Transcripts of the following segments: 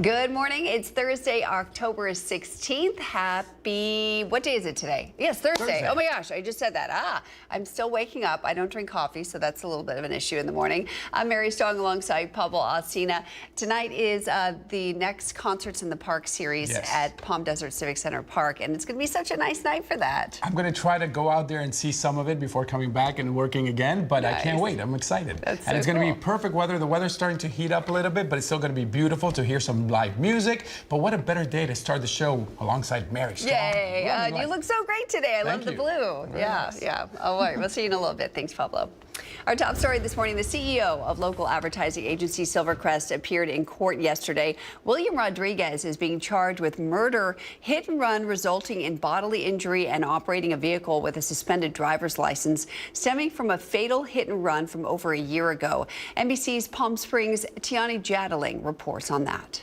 Good morning. It's Thursday, October 16th. What day is it today? Yes, Thursday. Oh my gosh, I just said that. I'm still waking up. I don't drink coffee, so that's a little bit of an issue in the morning. I'm Mary Strong alongside Pablo Alsina. Tonight is the next Concerts in the Park series at Palm Desert Civic Center Park, and it's going to be such a nice night for that. I'm going to try to go out there and see some of it before coming back and working again, but I can't wait. I'm excited. That's and it's going to be perfect weather. The weather's starting to heat up a little bit, but it's still going to be beautiful to hear some live music. But what a better day to start the show alongside Mary Strong. Yay! You look so great today. I love the blue. Nice. Yeah. All right, we'll see you in a little bit. Thanks, Pablo. Our top story this morning, the CEO of local advertising agency Silvercrest appeared in court yesterday. William Rodriguez is being charged with murder, hit and run resulting in bodily injury, and operating a vehicle with a suspended driver's license stemming from a fatal hit and run from over a year ago. NBC's Palm Springs' Tiani Jadaling reports on that.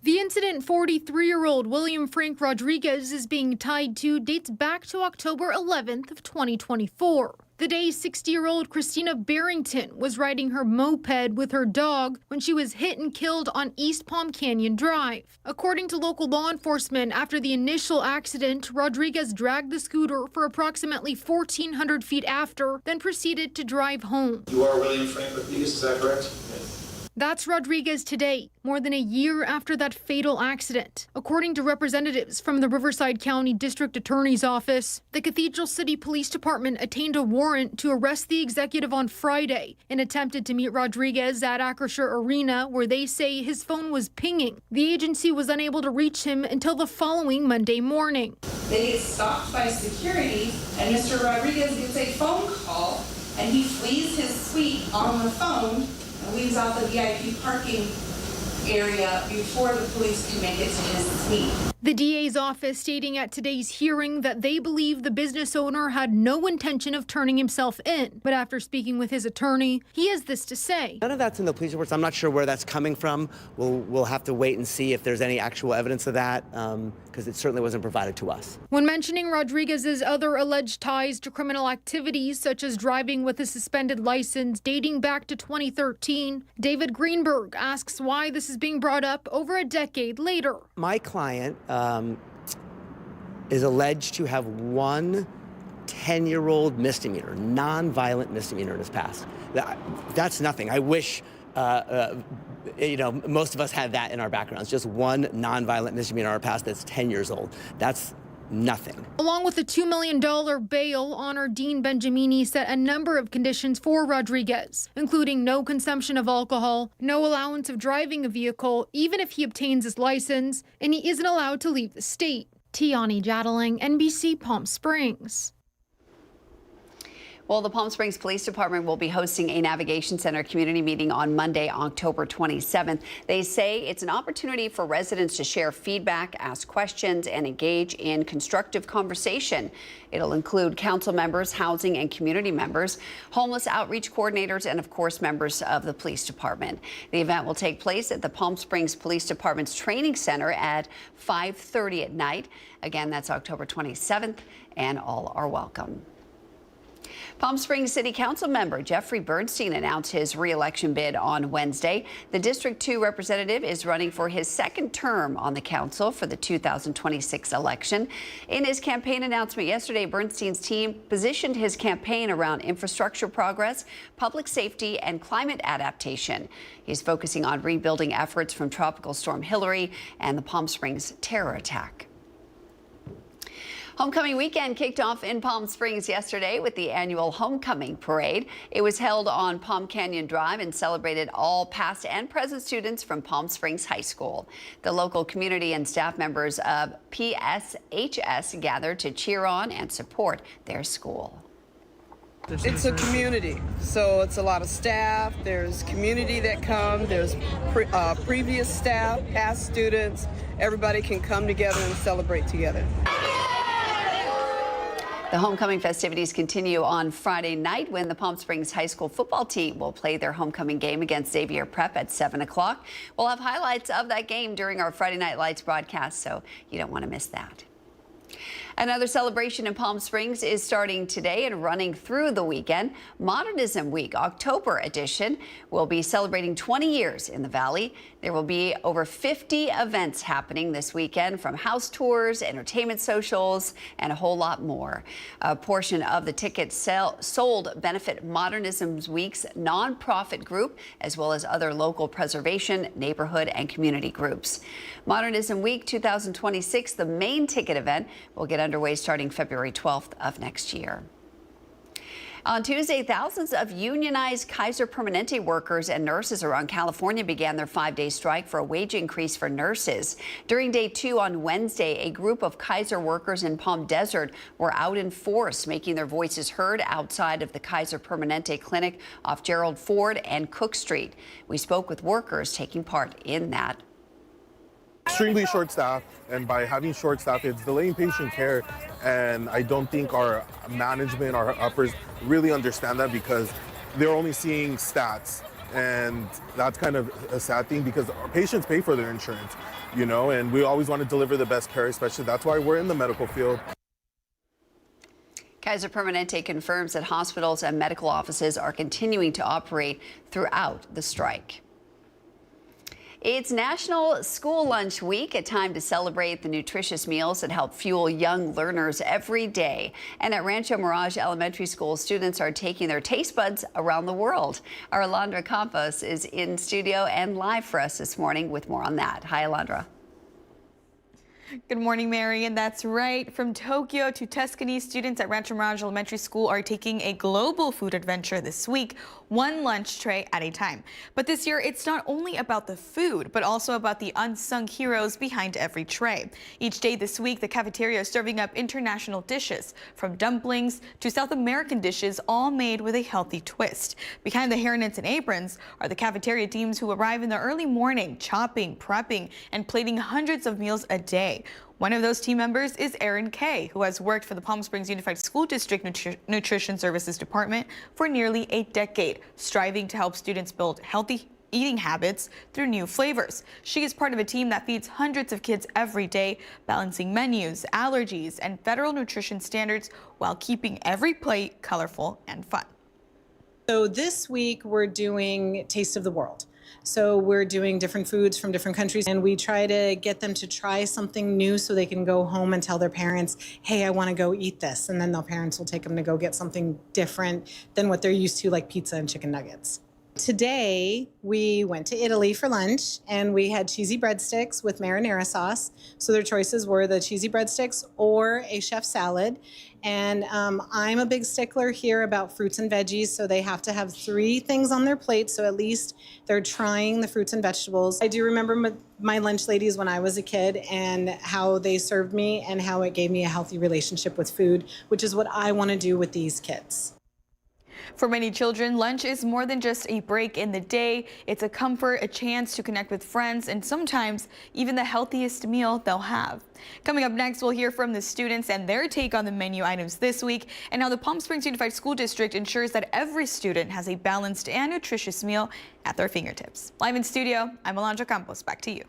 The incident 43-year-old William Frank Rodriguez is being tied to dates back to October 11th of 2024. The day 60-year-old Christina Barrington was riding her moped with her dog when she was hit and killed on East Palm Canyon Drive. According to local law enforcement, after the initial accident, Rodriguez dragged the scooter for approximately 1,400 feet after, then proceeded to drive home. You are William Frank Rodriguez, is that correct? Yes. That's Rodriguez today, more than a year after that fatal accident. According to representatives from the Riverside County District Attorney's Office, the Cathedral City Police Department attained a warrant to arrest the executive on Friday and attempted to meet Rodriguez at Acrisure Arena, where they say his phone was pinging. The agency was unable to reach him until the following Monday morning. They get stopped by security, and Mr. Rodriguez gets a phone call, and he flees his suite on the phone and leaves out the VIP parking area before the police can make it to his suite. The DA's office stating at today's hearing that they believe the business owner had no intention of turning himself in. But after speaking with his attorney, he has this to say. None of that's in the police reports. I'm not sure where that's coming from. We'll have to wait and see if there's any actual evidence of that, because it certainly wasn't provided to us. When mentioning Rodriguez's other alleged ties to criminal activities, such as driving with a suspended license dating back to 2013, David Greenberg asks why this is being brought up over a decade later. My client is alleged to have one 10-year-old misdemeanor, non-violent misdemeanor in his past. That's nothing. I wish most of us had that in our backgrounds. Just one non-violent misdemeanor in our past that's 10 years old. That's nothing. Along with the $2 million bail, Honor Dean Benjamini set a number of conditions for Rodriguez, including no consumption of alcohol, no allowance of driving a vehicle, even if he obtains his license, and he isn't allowed to leave the state. Tiani Jadaling, NBC Palm Springs. Well, the Palm Springs Police Department will be hosting a Navigation Center community meeting on Monday, October 27th. They say it's an opportunity for residents to share feedback, ask questions, and engage in constructive conversation. It'll include council members, housing and community members, homeless outreach coordinators, and of course, members of the police department. The event will take place at the Palm Springs Police Department's Training Center at 5:30 at night. Again, that's October 27th, and all are welcome. Palm Springs City Council member Jeffrey Bernstein announced his re-election bid on Wednesday. The District 2 representative is running for his second term on the council for the 2026 election. In his campaign announcement yesterday, Bernstein's team positioned his campaign around infrastructure progress, public safety, and climate adaptation. He's focusing on rebuilding efforts from Tropical Storm Hilary and the Palm Springs terror attack. Homecoming weekend kicked off in Palm Springs yesterday with the annual Homecoming Parade. It was held on Palm Canyon Drive and celebrated all past and present students from Palm Springs High School. The local community and staff members of PSHS gathered to cheer on and support their school. It's a community, so it's a lot of staff. There's community that come. There's previous staff, past students. Everybody can come together and celebrate together. The homecoming festivities continue on Friday night when the Palm Springs High School football team will play their homecoming game against Xavier Prep at 7 o'clock. We'll have highlights of that game during our Friday Night Lights broadcast, so you don't want to miss that. Another celebration in Palm Springs is starting today and running through the weekend. Modernism Week, October edition, will be celebrating 20 years in the Valley. There will be over 50 events happening this weekend, from house tours, entertainment socials, and a whole lot more. A portion of the tickets sold benefit Modernism Week's nonprofit group, as well as other local preservation, neighborhood, and community groups. Modernism Week 2026, the main ticket event, will get underway starting February 12th of next year. On Tuesday, thousands of unionized Kaiser Permanente workers and nurses around California began their 5-day strike for a wage increase for nurses. During day 2 on Wednesday, a group of Kaiser workers in Palm Desert were out in force, making their voices heard outside of the Kaiser Permanente clinic off Gerald Ford and Cook Street. We spoke with workers taking part in that. Extremely short staff, and by having short staff, it's delaying patient care, and I don't think our management, our uppers really understand that, because they're only seeing stats, and that's kind of a sad thing, because our patients pay for their insurance, you know, and we always want to deliver the best care, especially that's why we're in the medical field. Kaiser Permanente confirms that hospitals and medical offices are continuing to operate throughout the strike. It's National School Lunch Week, a time to celebrate the nutritious meals that help fuel young learners every day. And at Rancho Mirage Elementary School, students are taking their taste buds around the world. Our Alondra Campos is in studio and live for us this morning with more on that. Hi, Alondra. Good morning, Mary, and that's right. From Tokyo to Tuscany, students at Rancho Mirage Elementary School are taking a global food adventure this week, one lunch tray at a time. But this year, it's not only about the food, but also about the unsung heroes behind every tray. Each day this week, the cafeteria is serving up international dishes, from dumplings to South American dishes, all made with a healthy twist. Behind the hairnets and aprons are the cafeteria teams who arrive in the early morning, chopping, prepping, and plating hundreds of meals a day. One of those team members is Erin Kay, who has worked for the Palm Springs Unified School District Nutrition Services Department for nearly a decade, striving to help students build healthy eating habits through new flavors. She is part of a team that feeds hundreds of kids every day, balancing menus, allergies, and federal nutrition standards while keeping every plate colorful and fun. So this week we're doing Taste of the World. So we're doing different foods from different countries, and we try to get them to try something new so they can go home and tell their parents, hey, I want to go eat this. And then their parents will take them to go get something different than what they're used to, like pizza and chicken nuggets. Today, we went to Italy for lunch, and we had cheesy breadsticks with marinara sauce. So their choices were the cheesy breadsticks or a chef salad. And I'm a big stickler here about fruits and veggies, so they have to have 3 things on their plate, so at least they're trying the fruits and vegetables. I do remember my lunch ladies when I was a kid and how they served me and how it gave me a healthy relationship with food, which is what I want to do with these kids. For many children, lunch is more than just a break in the day. It's a comfort, a chance to connect with friends, and sometimes even the healthiest meal they'll have. Coming up next, we'll hear from the students and their take on the menu items this week, and how the Palm Springs Unified School District ensures that every student has a balanced and nutritious meal at their fingertips. Live in studio, I'm Alondra Campos. Back to you.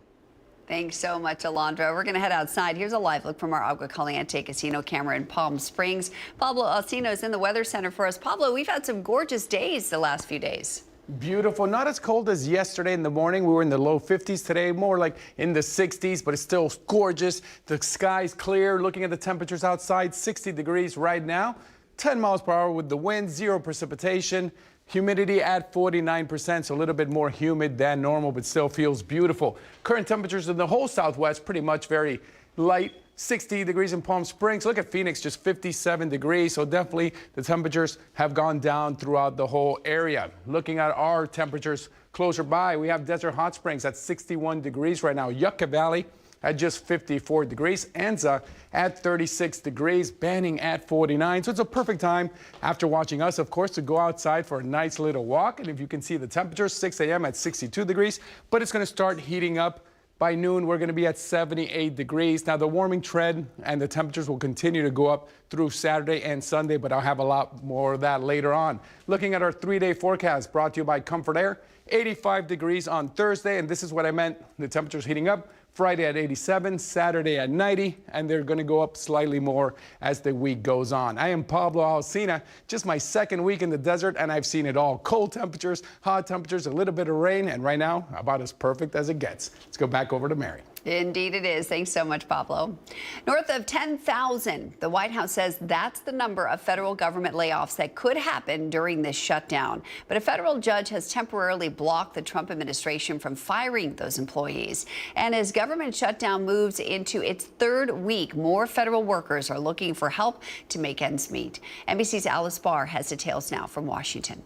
Thanks so much, Alondra. We're going to head outside. Here's a live look from our Agua Caliente casino camera in Palm Springs. Pablo Alcino is in the Weather Center for us. Pablo, we've had some gorgeous days the last few days. Beautiful. Not as cold as yesterday in the morning. We were in the low 50s today, more like in the 60s, but it's still gorgeous. The sky's clear. Looking at the temperatures outside, 60 degrees right now, 10 miles per hour with the wind, 0 precipitation. Humidity at 49%, so a little bit more humid than normal, but still feels beautiful. Current temperatures in the whole Southwest pretty much very light. 60 degrees in Palm Springs. Look at Phoenix, just 57 degrees. So definitely the temperatures have gone down throughout the whole area. Looking at our temperatures closer by, we have Desert Hot Springs at 61 degrees right now. Yucca Valley at just 54 degrees. Anza at 36 degrees. Banning at 49. So it's a perfect time after watching us, of course, to go outside for a nice little walk. And if you can see the temperatures, 6 a.m. at 62 degrees, but it's going to start heating up. By noon, we're going to be at 78 degrees. Now, the warming trend and the temperatures will continue to go up through Saturday and Sunday, but I'll have a lot more of that later on. Looking at our 3-day forecast brought to you by Comfort Air, 85 degrees on Thursday, and this is what I meant. The temperature's heating up. Friday at 87, Saturday at 90, and they're going to go up slightly more as the week goes on. I am Pablo Alsina, just my second week in the desert, and I've seen it all. Cold temperatures, hot temperatures, a little bit of rain, and right now, about as perfect as it gets. Let's go back over to Mary. Indeed it is. Thanks so much, Pablo. North of 10,000. The White House says that's the number of federal government layoffs that could happen during this shutdown. But a federal judge has temporarily blocked the Trump administration from firing those employees. And as government shutdown moves into its third week, more federal workers are looking for help to make ends meet. NBC's Alice Barr has details now from Washington.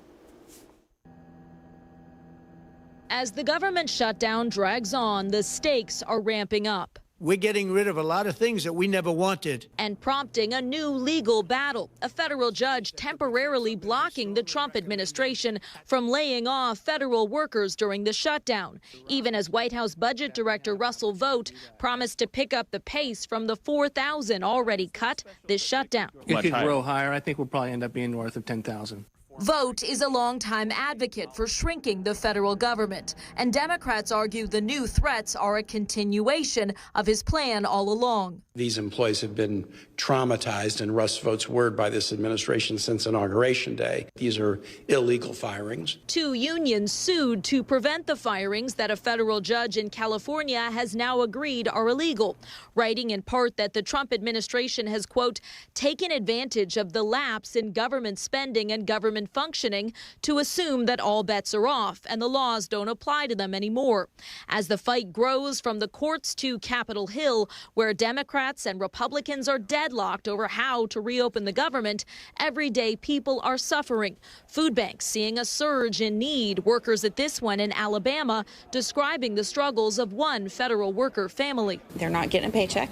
As the government shutdown drags on, the stakes are ramping up. We're getting rid of a lot of things that we never wanted. And prompting a new legal battle. A federal judge temporarily blocking the Trump administration from laying off federal workers during the shutdown, even as White House Budget Director Russell Vought promised to pick up the pace from the 4,000 already cut this shutdown. It could grow higher. I think we'll probably end up being north of 10,000. Vought is a longtime advocate for shrinking the federal government, and Democrats argue the new threats are a continuation of his plan all along. These employees have been traumatized, in Russ Vought's word, by this administration since Inauguration Day. These are illegal firings. 2 unions sued to prevent the firings that a federal judge in California has now agreed are illegal, writing in part that the Trump administration has, quote, taken advantage of the lapse in government spending and government functioning to assume that all bets are off and the laws don't apply to them anymore. As the fight grows from the courts to Capitol Hill, where Democrats and Republicans are deadlocked over how to reopen the government, everyday people are suffering. Food banks seeing a surge in need. Workers at this one in Alabama describing the struggles of one federal worker family. They're not getting a paycheck,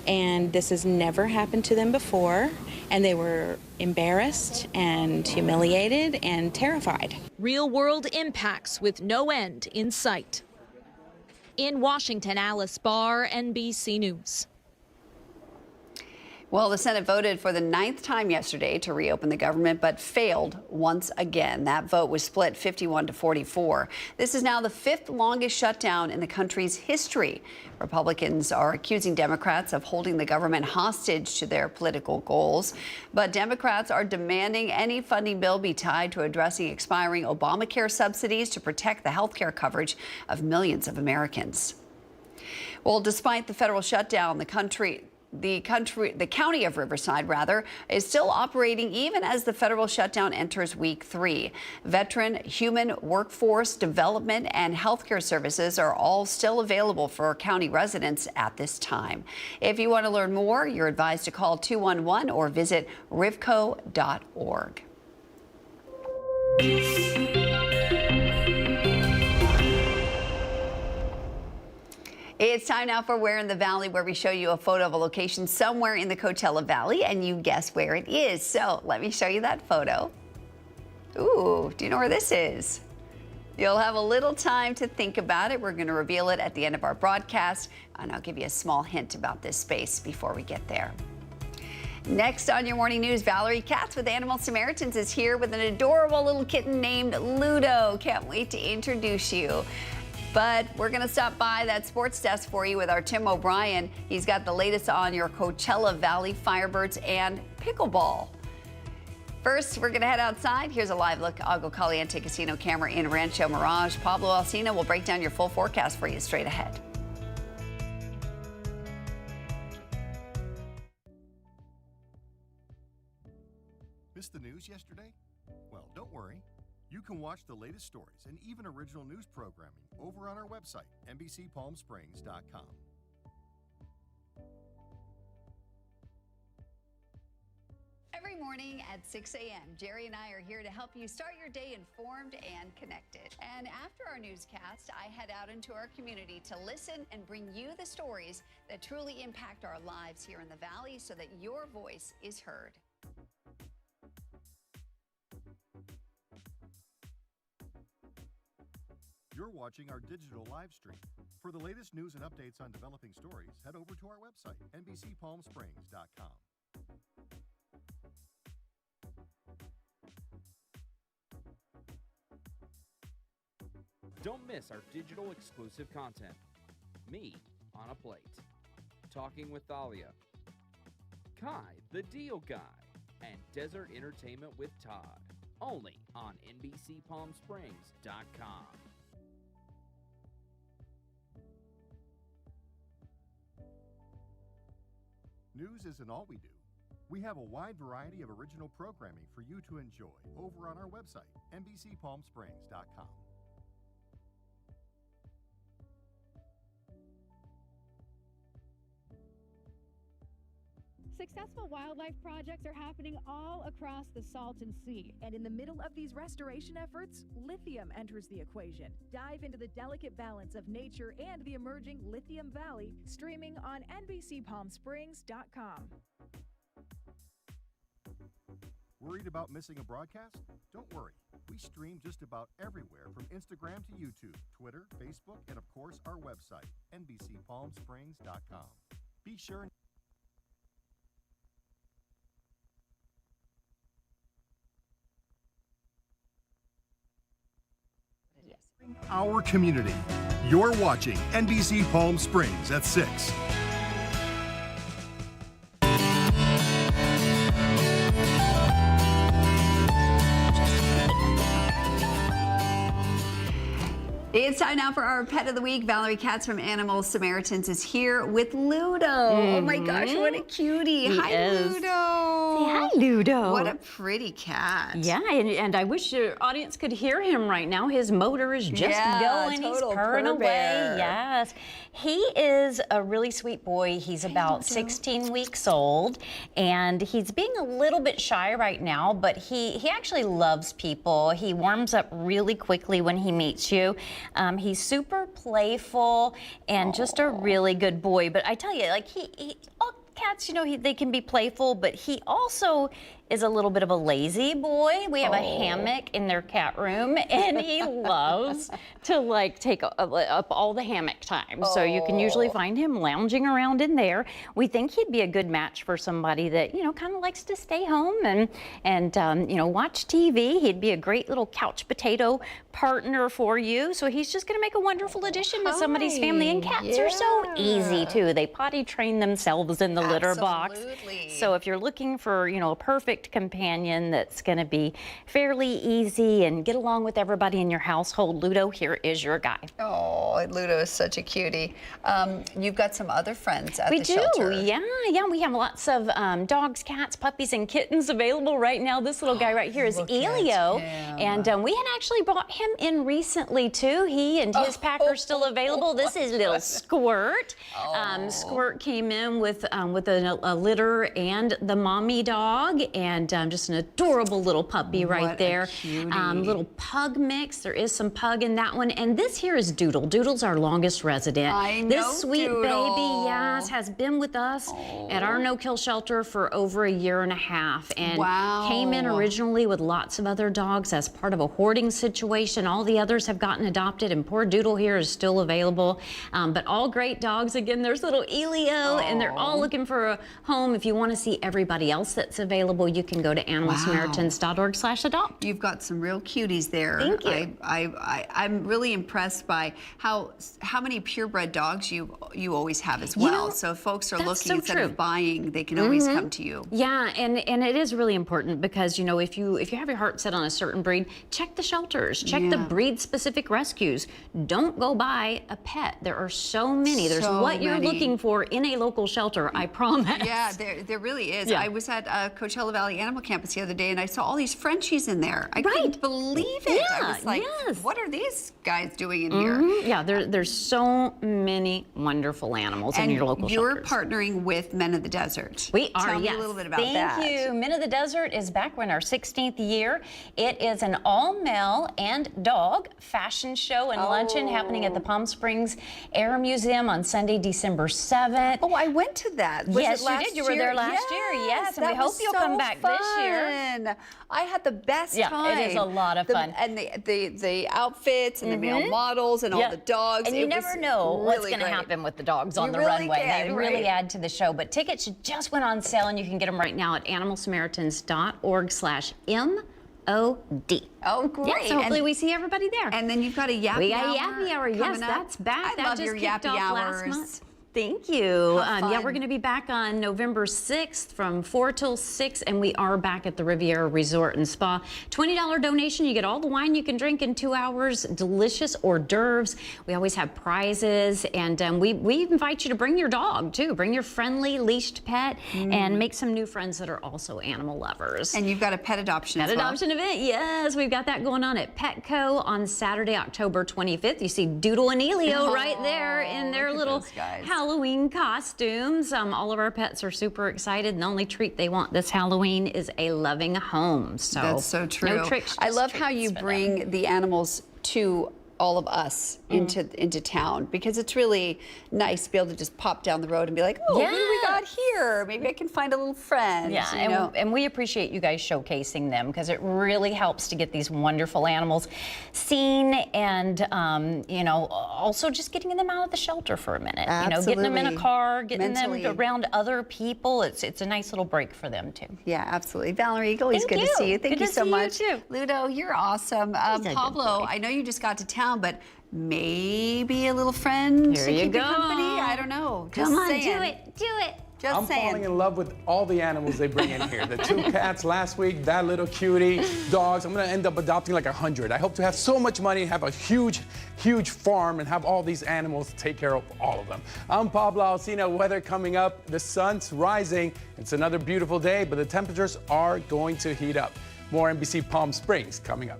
and this has never happened to them before, and they were embarrassed and humiliated and terrified. Real-world impacts with no end in sight. In Washington, Alice Barr, NBC News. Well, the Senate voted for the 9th time yesterday to reopen the government, but failed once again. That vote was split 51-44. This is now the 5th longest shutdown in the country's history. Republicans are accusing Democrats of holding the government hostage to their political goals. But Democrats are demanding any funding bill be tied to addressing expiring Obamacare subsidies to protect the health care coverage of millions of Americans. Well, despite the federal shutdown, the county of Riverside, is still operating even as the federal shutdown enters week 3. Veteran, human workforce development, and healthcare services are all still available for county residents at this time. If you want to learn more, you're advised to call 211 or visit rivco.org. It's time now for Where in the Valley, where we show you a photo of a location somewhere in the Coachella Valley and you guess where it is. So let me show you that photo. Ooh, do you know where this is? You'll have a little time to think about it. We're going to reveal it at the end of our broadcast, and I'll give you a small hint about this space before we get there. Next on your morning news, Valerie Katz with Animal Samaritans is here with an adorable little kitten named Ludo. Can't wait to introduce you. But we're going to stop by that sports desk for you with our Tim O'Brien. He's got the latest on your Coachella Valley Firebirds and pickleball. First, we're going to head outside. Here's a live look. Agua Caliente Casino camera in Rancho Mirage. Pablo Alsina will break down your full forecast for you straight ahead. Missed the news yesterday? Well, don't worry. You can watch the latest stories and even original news programming over on our website, NBCPalmSprings.com. Every morning at 6 a.m., Jerry and I are here to help you start your day informed and connected. And after our newscast, I head out into our community to listen and bring you the stories that truly impact our lives here in the Valley so that your voice is heard. You're watching our digital live stream. For the latest news and updates on developing stories, head over to our website, NBCPalmSprings.com. Don't miss our digital exclusive content. Me on a Plate, Talking with Thalia, Kai the Deal Guy, and Desert Entertainment with Todd. Only on NBCPalmSprings.com. News isn't all we do. We have a wide variety of original programming for you to enjoy over on our website, NBCPalmSprings.com. Successful wildlife projects are happening all across the Salton Sea. And in the middle of these restoration efforts, lithium enters the equation. Dive into the delicate balance of nature and the emerging Lithium Valley, streaming on NBCPalmSprings.com. Worried about missing a broadcast? Don't worry. We stream just about everywhere from Instagram to YouTube, Twitter, Facebook, and of course our website, NBCPalmSprings.com. Be sure. Our community. You're watching NBC Palm Springs at 6. It's time now for our Pet of the Week. Valerie Katz from Animal Samaritans is here with Ludo. Oh my gosh, what a cutie. Hi, Ludo. Say hi, Ludo. What a pretty cat. Yeah, and I wish your audience could hear him right now. His motor is just going. He's purring away. Yes. He is a really sweet boy. He's about 16 weeks old, and he's being a little bit shy right now, but he actually loves people. He warms up really quickly when he meets you. He's super playful and just a really good boy. But I tell you, like all cats, you know, they can be playful, but he also is a little bit of a lazy boy. We have a hammock in their cat room, and he loves to like take up all the hammock time. So you can usually find him lounging around in there. We think he'd be a good match for somebody that, you know, kind of likes to stay home and you know, watch TV. He'd be a great little couch potato partner for you. So he's just going to make a wonderful addition to somebody's family. And cats are so easy too. They potty train themselves in the litter box. So if you're looking for, you know, a perfect companion that's going to be fairly easy and get along with everybody in your household, Ludo here is your guy. Oh, Ludo is such a cutie. You've got some other friends at the shelter. We do, yeah. We have lots of dogs, cats, puppies, and kittens available right now. This little guy right here is Elio, and we had actually brought him in recently too. He and his pack are still available. This is little Squirt. Squirt came in with a litter and the mommy dog, and just an adorable little puppy right there. Little pug mix. There is some pug in that one. And this here is Doodle. Doodle's our longest resident. I know this sweet Doodle. baby, yes, has been with us at our no-kill shelter for over a year and a half. And came in originally with lots of other dogs as part of a hoarding situation. All the others have gotten adopted, and poor Doodle here is still available. But all great dogs. Again, there's little Elio, and they're all looking for a home. If you want to see everybody else that's available, you can go to animalsamaritans.org/adopt. You've got some real cuties there. Thank you. I'm really impressed by how many purebred dogs you always have as well. You know, so if folks are that's looking so instead true. of buying, they can always come to you. Yeah, and it is really important because, you know, if you have your heart set on a certain breed, check the shelters, check the breed-specific rescues. Don't go buy a pet. There are so many. There's what you're looking for in a local shelter, I promise. Yeah, there really is. Yeah. I was at Coachella Valley Animal Campus the other day, and I saw all these Frenchies in there. I couldn't believe it. I was like, what are these guys doing in here? Yeah, there's so many wonderful animals in your local you're shelters. partnering with Men of the Desert. We are, Tell me yes. a little bit about that. Thank you. Men of the Desert is back. We're in our 16th year. It is an all-male and dog fashion show and luncheon happening at the Palm Springs Air Museum on Sunday, December 7th. Oh, I went to that. Yes, you did. You were there last year. Yes, and we hope you'll come back this year. I had the best time. Yeah, it is a lot of fun. And the outfits and the male models and all the dogs. And you never know what's going to happen with the dogs on the runway. They really add to the show. But tickets just went on sale, and you can get them right now at animalsamaritans.org/M Oh, great. Yeah, so hopefully we see everybody there. And then you've got a yappy hour. We got a yappy hour. Yes, up. that's back. I that love just your kicked yappy off hours. last month. Thank you. How Yeah, fun. we're going to be back on November 6th from 4 till 6, and we are back at the Riviera Resort and Spa. $20 donation. You get all the wine you can drink in 2 hours, delicious hors d'oeuvres. We always have prizes, and we invite you to bring your dog, too. Bring your friendly leashed pet and make some new friends that are also animal lovers. And you've got a pet adoption as well. Pet adoption event, yes. We've got that going on at Petco on Saturday, October 25th. You see Doodle and Elio right there in their little Halloween costumes. All of our pets are super excited, and the only treat they want this Halloween is a loving home. So that's so true. No tricks. I love how you bring the animals to all of us into town, because it's really nice to be able to just pop down the road and be like, oh, what do we got here? Maybe I can find a little friend. Yeah, you know? and we appreciate you guys showcasing them, because it really helps to get these wonderful animals seen, and you know, also just getting them out of the shelter for a minute. Absolutely. You know, getting them in a car, getting Mentally. them around other people. It's a nice little break for them too. Yeah, absolutely. Valerie, always Thank good to see you. Thank Good you to so see much. You too. Ludo, you're awesome. a good Pablo, boy. I know you just got to town, but maybe a little friend Here to you keep go. you company? I don't know. Just Come on, saying. do it. Just I'm saying. falling in love with all the animals they bring in here. The 2 cats last week, that little cutie, dogs. I'm gonna end up adopting like 100. I hope to have so much money, have a huge farm, and have all these animals, take care of all of them. I'm Pablo Alsina. Weather coming up. The sun's rising. It's another beautiful day, but the temperatures are going to heat up. More NBC Palm Springs coming up.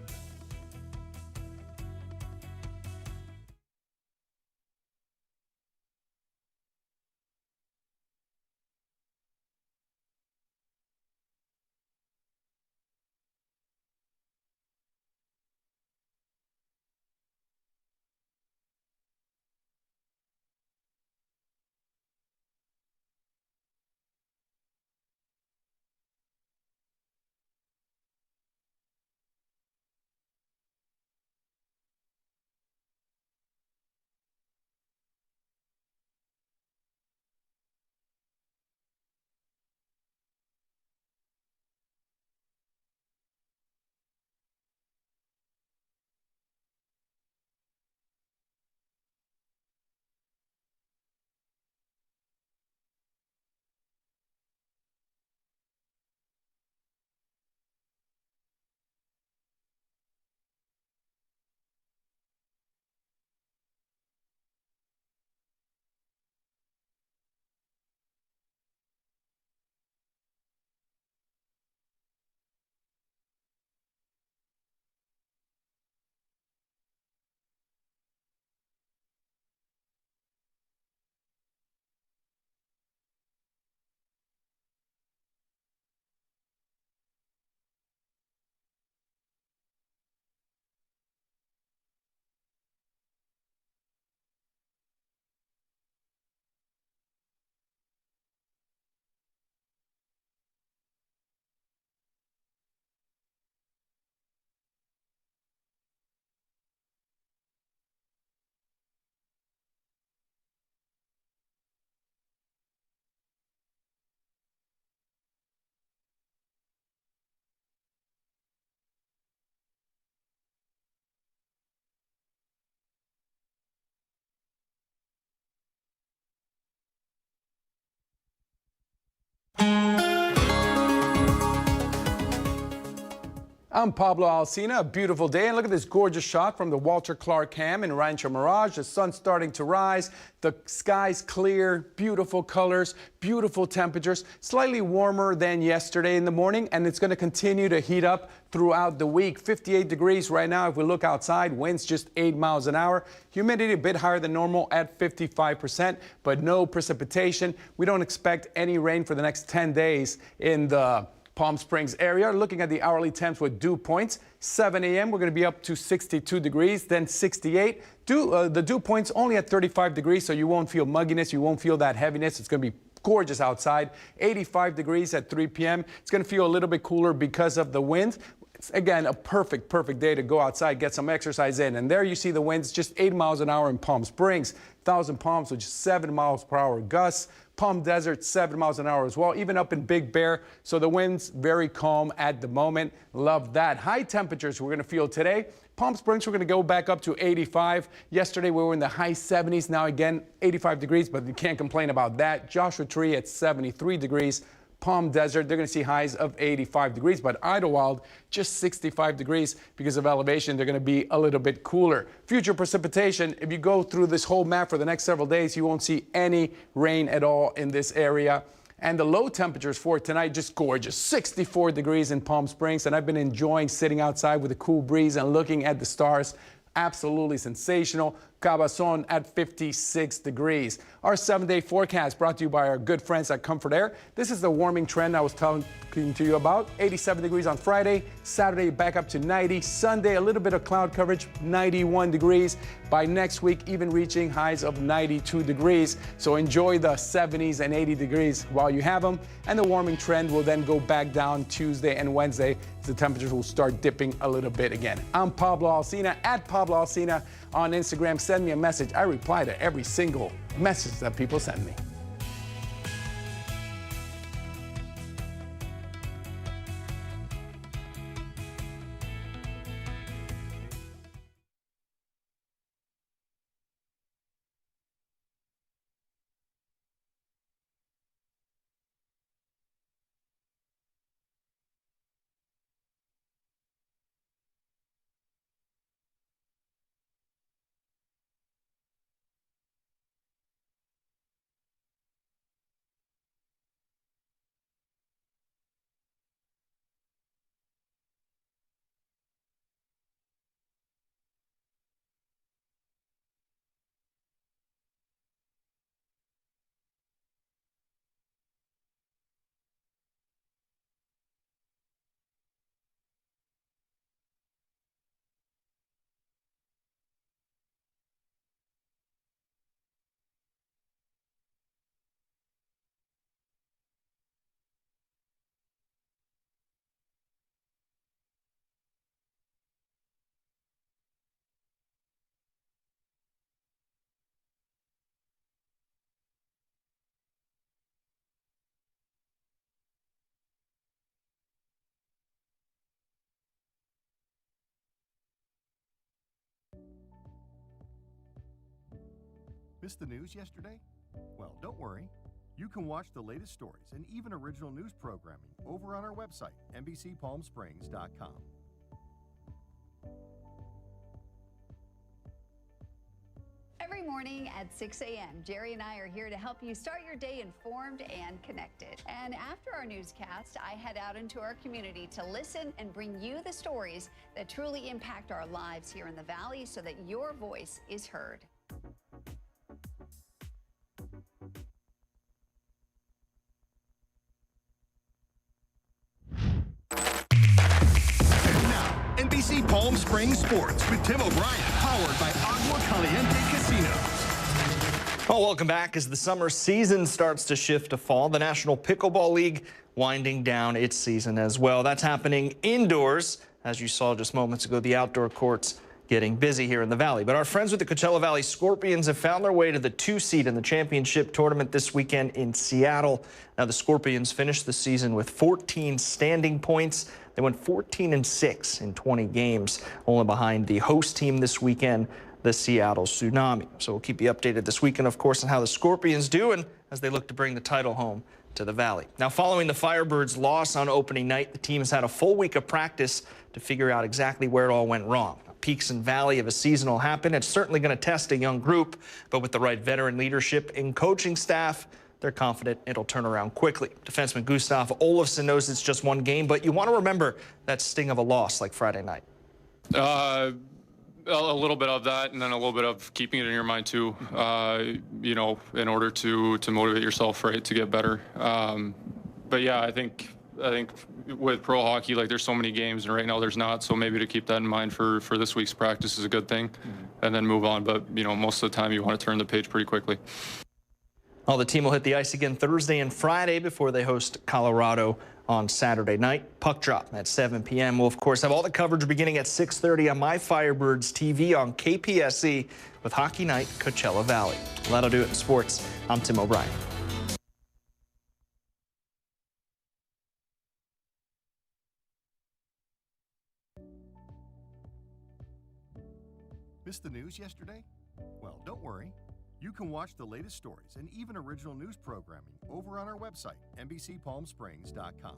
I'm Pablo Alsina. A beautiful day, and look at this gorgeous shot from the Walter Clark Cam in Rancho Mirage. The sun's starting to rise. The sky's clear, beautiful colors, beautiful temperatures, slightly warmer than yesterday in the morning, and it's going to continue to heat up throughout the week. 58 degrees right now. If we look outside, winds just 8 miles an hour. Humidity a bit higher than normal at 55%, but no precipitation. We don't expect any rain for the next 10 days in the Palm Springs area. Looking at the hourly temps with dew points, 7 a.m. we're going to be up to 62 degrees, then 68. The dew points only at 35 degrees, so you won't feel mugginess, you won't feel that heaviness. It's going to be gorgeous outside. 85 degrees at 3 p.m. It's going to feel a little bit cooler because of the wind. Again, a perfect day to go outside, get some exercise in. And there you see the winds just 8 miles an hour in Palm Springs, Thousand Palms, which is 7 miles per hour gusts. Palm Desert, 7 miles an hour as well, even up in Big Bear. So the winds very calm at the moment. Love that. High temperatures we're going to feel today. Palm Springs, we're going to go back up to 85. Yesterday, we were in the high 70s. Now, again, 85 degrees, but you can't complain about that. Joshua Tree at 73 degrees. Palm Desert, they're going to see highs of 85 degrees, but Idlewild, just 65 degrees because of elevation. They're going to be a little bit cooler. Future precipitation, if you go through this whole map for the next several days, you won't see any rain at all in this area. And the low temperatures for tonight, just gorgeous. 64 degrees in Palm Springs, and I've been enjoying sitting outside with a cool breeze and looking at the stars. Absolutely sensational. Cabazon at 56 degrees. Our 7-day forecast brought to you by our good friends at Comfort Air. This is the warming trend I was talking to you about. 87 degrees on Friday. Saturday back up to 90. Sunday a little bit of cloud coverage, 91 degrees. By next week even reaching highs of 92 degrees. So enjoy the 70s and 80 degrees while you have them. And the warming trend will then go back down Tuesday and Wednesday. The temperatures will start dipping a little bit again. I'm Pablo Alsina at Pablo Alsina on Instagram. Send me a message. I reply to every single message that people send me. Missed the news yesterday? Well, don't worry. You can watch the latest stories and even original news programming over on our website, NBCPalmSprings.com. Every morning at 6 a.m., Jerry and I are here to help you start your day informed and connected. And after our newscast, I head out into our community to listen and bring you the stories that truly impact our lives here in the Valley so that your voice is heard. NBC Palm Springs Sports with Tim O'Brien, powered by Agua Caliente Casino. Well, welcome back. As the summer season starts to shift to fall, the National Pickleball League winding down its season as well. That's happening indoors. As you saw just moments ago, the outdoor courts getting busy here in the Valley. But our friends with the Coachella Valley Scorpions have found their way to the 2 seed in the championship tournament this weekend in Seattle. Now, the Scorpions finished the season with 14 standing points. They went 14-6 in 20 games, only behind the host team this weekend, the Seattle Tsunami. So we'll keep you updated this weekend, of course, on how the Scorpions do and as they look to bring the title home to the Valley. Now, following the Firebirds' loss on opening night, the team has had a full week of practice to figure out exactly where it all went wrong. Peaks and valley of a season will happen. It's certainly going to test a young group, but with the right veteran leadership and coaching staff, they're confident it'll turn around quickly. Defenseman Gustav Olofsson knows it's just one game, but you want to remember that sting of a loss like Friday night. A little bit of that, and then a little bit of keeping it in your mind too. You know, in order to motivate yourself, right, to get better. But yeah, I think with pro hockey, like there's so many games, and right now there's not. So maybe to keep that in mind for this week's practice is a good thing, and then move on. But you know, most of the time you want to turn the page pretty quickly. Well, the team will hit the ice again Thursday and Friday before they host Colorado on Saturday night. Puck drop at 7 p.m. We'll, of course, have all the coverage beginning at 6:30 on My Firebirds TV on KPSC with Hockey Night Coachella Valley. Well, that'll do it in sports. I'm Tim O'Brien. Missed the news yesterday? Well, don't worry. You can watch the latest stories and even original news programming over on our website, NBCPalmSprings.com.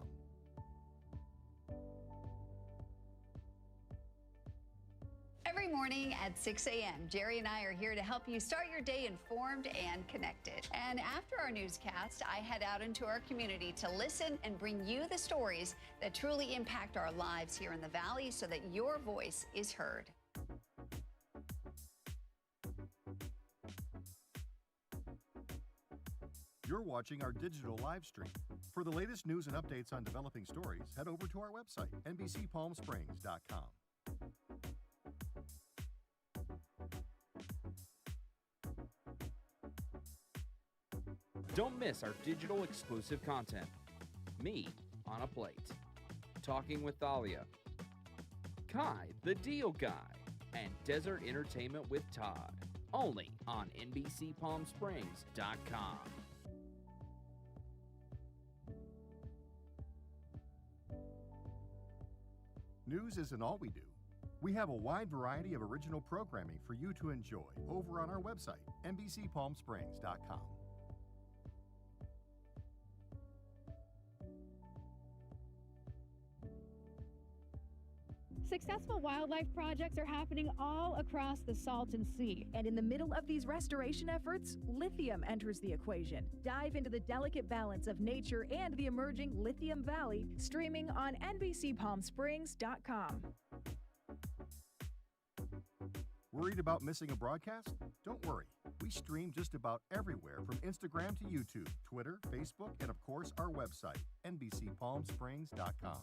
Every morning at 6 a.m., Jerry and I are here to help you start your day informed and connected. And after our newscast, I head out into our community to listen and bring you the stories that truly impact our lives here in the Valley so that your voice is heard. You're watching our digital live stream. For the latest news and updates on developing stories, head over to our website, NBCPalmSprings.com. Don't miss our digital exclusive content. Me on a Plate. Talking with Thalia. Kai, the Deal Guy. And Desert Entertainment with Todd. Only on NBCPalmSprings.com. News isn't all we do. We have a wide variety of original programming for you to enjoy over on our website, NBCPalmSprings.com. Successful wildlife projects are happening all across the Salton Sea. And in the middle of these restoration efforts, lithium enters the equation. Dive into the delicate balance of nature and the emerging Lithium Valley, streaming on NBCPalmSprings.com. Worried about missing a broadcast? Don't worry. We stream just about everywhere from Instagram to YouTube, Twitter, Facebook, and of course our website, NBCPalmSprings.com.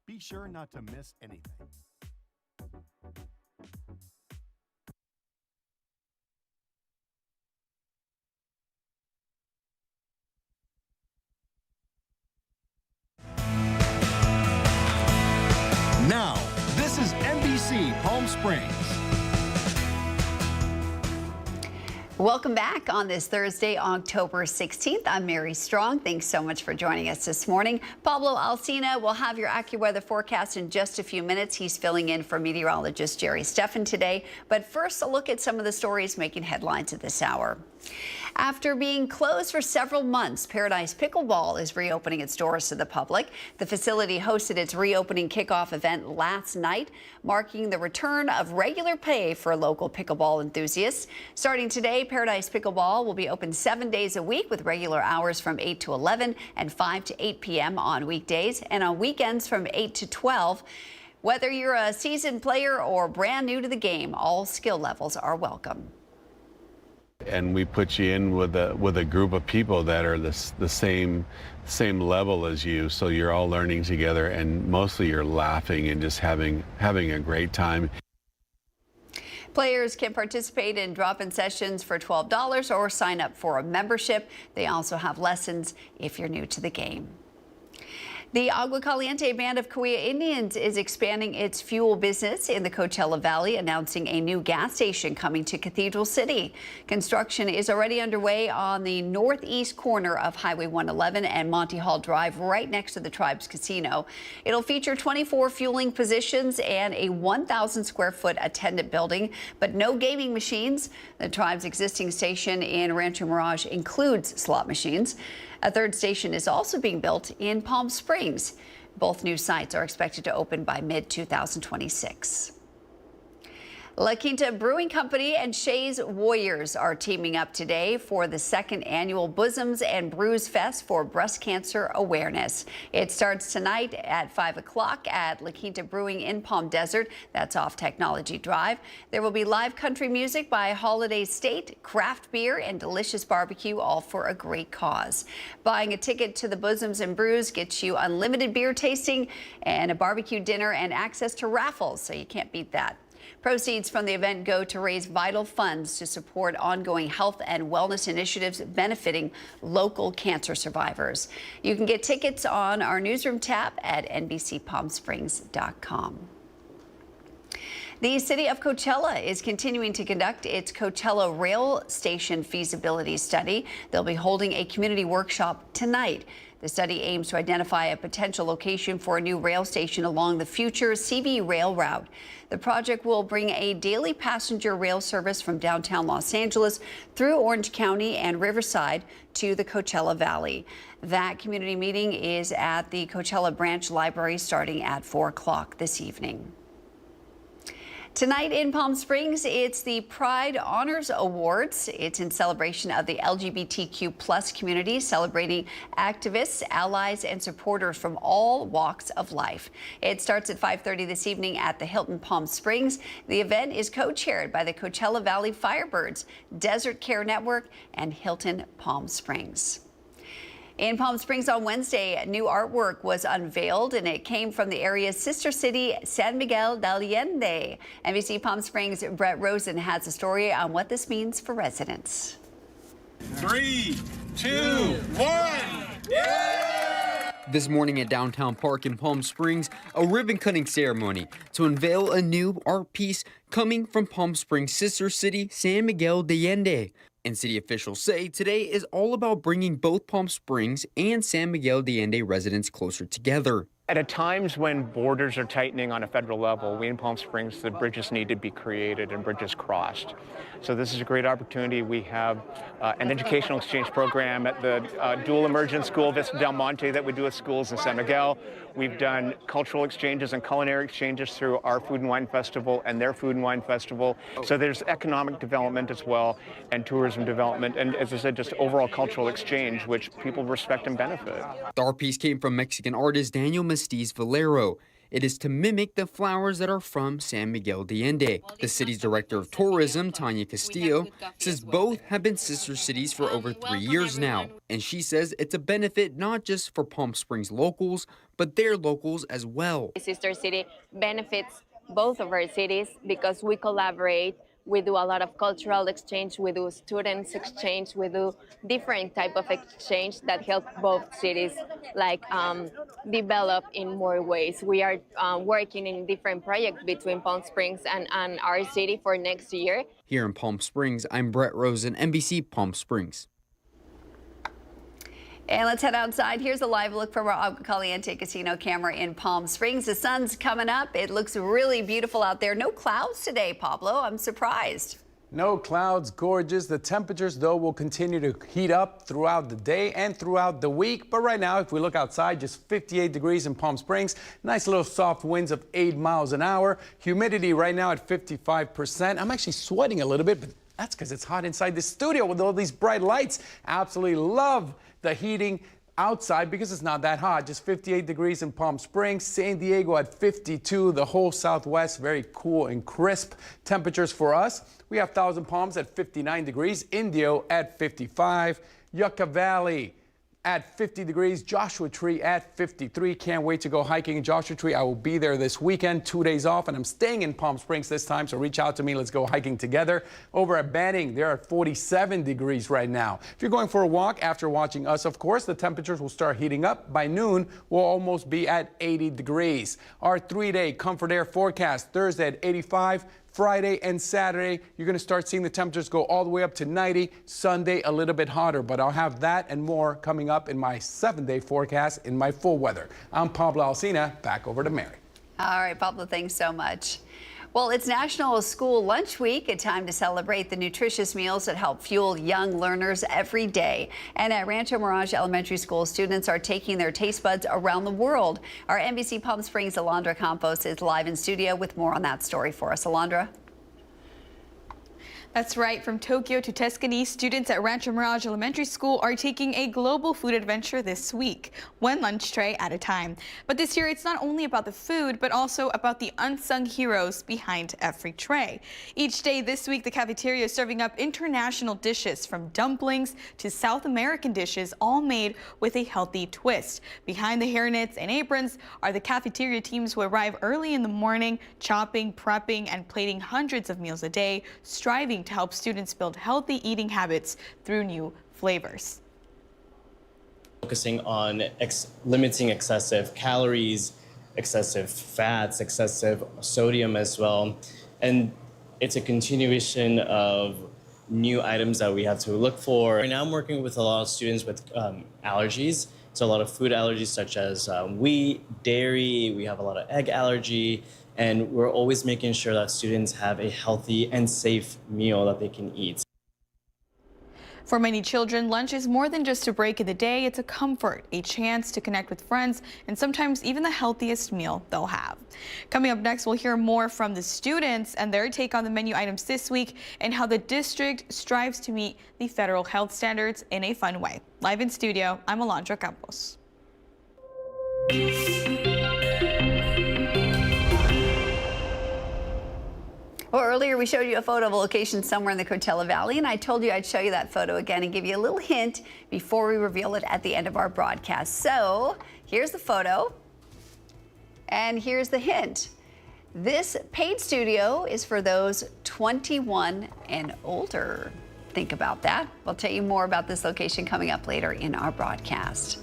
Be sure not to miss anything. Now, this is NBC Palm Springs. Welcome back on this Thursday, October 16th. I'm Mary Strong. Thanks so much for joining us this morning. Pablo Alsina will have your AccuWeather forecast in just a few minutes. He's filling in for meteorologist Jerry Steffen today. But first, a look at some of the stories making headlines at this hour. After being closed for several months, Paradise Pickleball is reopening its doors to the public. The facility hosted its reopening kickoff event last night, marking the return of regular play for local pickleball enthusiasts. Starting today, Paradise Pickleball will be open 7 days a week with regular hours from 8 to 11 and 5 to 8 p.m. on weekdays and on weekends from 8 to 12. Whether you're a seasoned player or brand new to the game, all skill levels are welcome. And we put you in with a group of people that are the same level as you, so you're all learning together, and mostly you're laughing and just having a great time. Players can participate in drop-in sessions for $12 or sign up for a membership. They also have lessons if you're new to the game. The Agua Caliente Band of Cahuilla Indians is expanding its fuel business in the Coachella Valley, announcing a new gas station coming to Cathedral City. Construction is already underway on the northeast corner of Highway 111 and Monty Hall Drive, right next to the Tribes Casino. It'll feature 24 fueling positions and a 1,000 square foot attendant building, but no gaming machines. The Tribes' existing station in Rancho Mirage includes slot machines. A third station is also being built in Palm Springs. Both new sites are expected to open by mid-2026. La Quinta Brewing Company and Shays Warriors are teaming up today for the second annual Bosoms and Brews Fest for breast cancer awareness. It starts tonight at 5 o'clock at La Quinta Brewing in Palm Desert. That's off Technology Drive. There will be live country music by Holiday State, craft beer, and delicious barbecue, all for a great cause. Buying a ticket to the Bosoms and Brews gets you unlimited beer tasting and a barbecue dinner and access to raffles, so you can't beat that. Proceeds from the event go to raise vital funds to support ongoing health and wellness initiatives benefiting local cancer survivors. You can get tickets on our newsroom tab at NBCPalmSprings.com. The city of Coachella is continuing to conduct its Coachella rail station feasibility study. They'll be holding a community workshop tonight. The study aims to identify a potential location for a new rail station along the future CV rail route. The project will bring a daily passenger rail service from downtown Los Angeles through Orange County and Riverside to the Coachella Valley. That community meeting is at the Coachella Branch Library starting at 4 o'clock this evening. Tonight in Palm Springs, it's the Pride Honors Awards. It's in celebration of the LGBTQ+ community, celebrating activists, allies, and supporters from all walks of life. It starts at 5:30 this evening at the Hilton Palm Springs. The event is co-chaired by the Coachella Valley Firebirds, Desert Care Network, and Hilton Palm Springs. In Palm Springs on Wednesday, new artwork was unveiled, and it came from the area's sister city, San Miguel de Allende. NBC Palm Springs' Brett Rosen has a story on what this means for residents. 3, 2, 1. Yeah! This morning at Downtown Park in Palm Springs, a ribbon-cutting ceremony to unveil a new art piece coming from Palm Springs' sister city, San Miguel de Allende. And city officials say today is all about bringing both Palm Springs and San Miguel de Allende residents closer together. At times when borders are tightening on a federal level, we in Palm Springs, the bridges need to be created and bridges crossed. So this is a great opportunity. We have an educational exchange program at the dual immersion school, Vista Del Monte, that we do with schools in San Miguel. We've done cultural exchanges and culinary exchanges through our Food and Wine Festival and their Food and Wine Festival. So there's economic development as well, and tourism development, and as I said, just overall cultural exchange, which people respect and benefit. The art piece came from Mexican artist Daniel Mestiz Valero. It is to mimic the flowers that are from San Miguel de Allende. The city's director of tourism, Tanya Castillo, says both have been sister cities for over 3 years now. And she says it's a benefit not just for Palm Springs locals, but their locals as well. Sister city benefits both of our cities because we collaborate. We do a lot of cultural exchange, we do students exchange, we do different type of exchange that help both cities develop in more ways. We are working in different projects between Palm Springs and our city for next year. Here in Palm Springs, I'm Brett Rosen, NBC Palm Springs. And let's head outside. Here's a live look from our Agua Caliente Casino camera in Palm Springs. The sun's coming up. It looks really beautiful out there. No clouds today, Pablo. I'm surprised. No clouds, gorgeous. The temperatures, though, will continue to heat up throughout the day and throughout the week. But right now, if we look outside, just 58 degrees in Palm Springs. Nice little soft winds of 8 miles an hour. Humidity right now at 55%. I'm actually sweating a little bit, but that's because it's hot inside the studio with all these bright lights. Absolutely love the heating outside because it's not that hot. Just 58 degrees in Palm Springs, San Diego at 52, the whole Southwest very cool and crisp temperatures for us. We have Thousand Palms at 59 degrees, Indio at 55, Yucca Valley at 50 degrees, Joshua Tree at 53. Can't wait to go hiking in Joshua Tree. I will be there this weekend, 2 days off, and I'm staying in Palm Springs this time, so reach out to me. Let's go hiking together. Over at Banning, they're at 47 degrees right now. If you're going for a walk after watching us, of course, the temperatures will start heating up. By noon, we'll almost be at 80 degrees. Our 3-day Comfort Air forecast, Thursday at 85, Friday and Saturday, you're going to start seeing the temperatures go all the way up to 90. Sunday, a little bit hotter, but I'll have that and more coming up in my 7-day forecast in my full weather. I'm Pablo Alsina. Back over to Mary. All right, Pablo, thanks so much. Well, it's National School Lunch Week, a time to celebrate the nutritious meals that help fuel young learners every day. And at Rancho Mirage Elementary School, students are taking their taste buds around the world. Our NBC Palm Springs' Alondra Campos is live in studio with more on that story for us. Alondra? That's right. From Tokyo to Tuscany, students at Rancho Mirage Elementary School are taking a global food adventure this week, one lunch tray at a time. But this year, it's not only about the food, but also about the unsung heroes behind every tray. Each day this week, the cafeteria is serving up international dishes, from dumplings to South American dishes, all made with a healthy twist. Behind the hairnets and aprons are the cafeteria teams who arrive early in the morning, chopping, prepping, and plating hundreds of meals a day, striving to help students build healthy eating habits through new flavors. Focusing on limiting excessive calories, excessive fats, excessive sodium as well. And it's a continuation of new items that we have to look for. Right now I'm working with a lot of students with allergies. So a lot of food allergies such as wheat, dairy, we have a lot of egg allergy, and we're always making sure that students have a healthy and safe meal that they can eat. For many children, lunch is more than just a break in the day. It's a comfort, a chance to connect with friends, and sometimes even the healthiest meal they'll have. Coming up next, we'll hear more from the students and their take on the menu items this week and how the district strives to meet the federal health standards in a fun way. Live in studio, I'm Alondra Campos. Well, earlier we showed you a photo of a location somewhere in the Coachella Valley, and I told you I'd show you that photo again and give you a little hint before we reveal it at the end of our broadcast. So here's the photo, and here's the hint. This paid studio is for those 21 and older. Think about that. We'll tell you more about this location coming up later in our broadcast.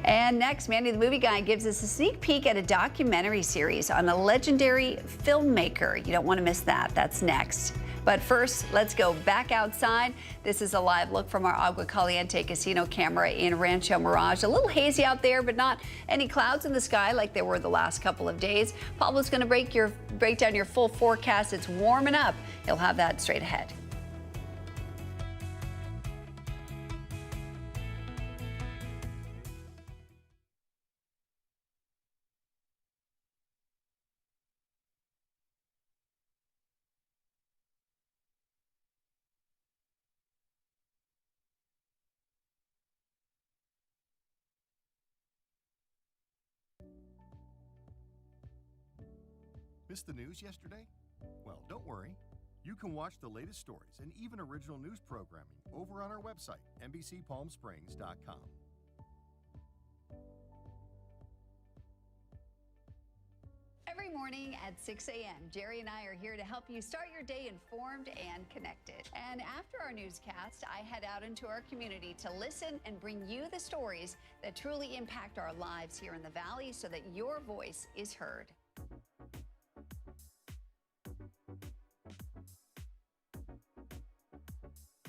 And next, Mandy the Movie Guy gives us a sneak peek at a documentary series on a legendary filmmaker. You don't want to miss that. That's next. But first, let's go back outside. This is a live look from our Agua Caliente casino camera in Rancho Mirage. A little hazy out there, but not any clouds in the sky like there were the last couple of days. Pablo's going to break down your full forecast. It's warming up. He'll have that straight ahead. Missed the news yesterday? Well, don't worry. You can watch the latest stories and even original news programming over on our website, NBCPalmSprings.com. Every morning at 6 a.m., Jerry and I are here to help you start your day informed and connected. And after our newscast, I head out into our community to listen and bring you the stories that truly impact our lives here in the Valley so that your voice is heard.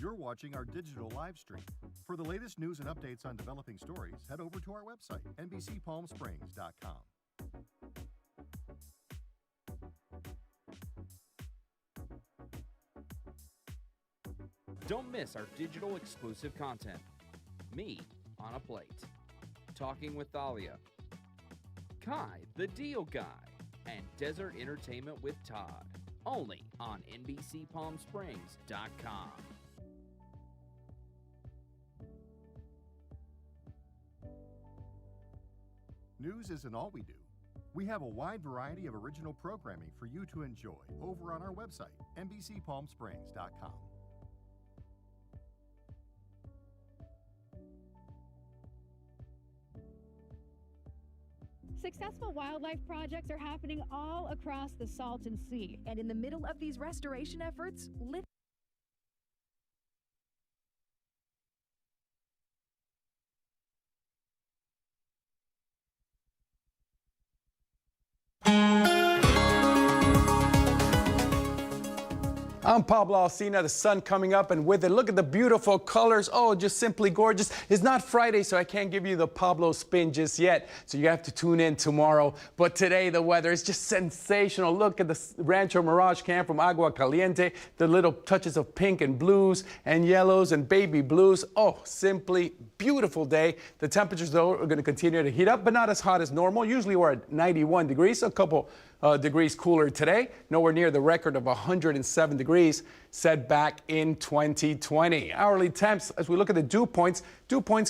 You're watching our digital live stream. For the latest news and updates on developing stories, head over to our website, NBCPalmSprings.com. Don't miss our digital exclusive content. Me on a Plate. Talking with Thalia. Kai, the Deal Guy. And Desert Entertainment with Todd. Only on NBCPalmSprings.com. News isn't all we do. We have a wide variety of original programming for you to enjoy over on our website, NBCPalmSprings.com. Successful wildlife projects are happening all across the Salton Sea. And in the middle of these restoration efforts, I'm Pablo Alsina, the sun coming up, and with it, look at the beautiful colors. Oh, just simply gorgeous. It's not Friday, so I can't give you the Pablo spin just yet, so you have to tune in tomorrow. But today, the weather is just sensational. Look at the Rancho Mirage camp from Agua Caliente, the little touches of pink and blues and yellows and baby blues. Oh, simply beautiful day. The temperatures, though, are going to continue to heat up, but not as hot as normal. Usually we're at 91 degrees, so a couple degrees cooler today, nowhere near the record of 107 degrees set back in 2020. Hourly temps, as we look at the dew points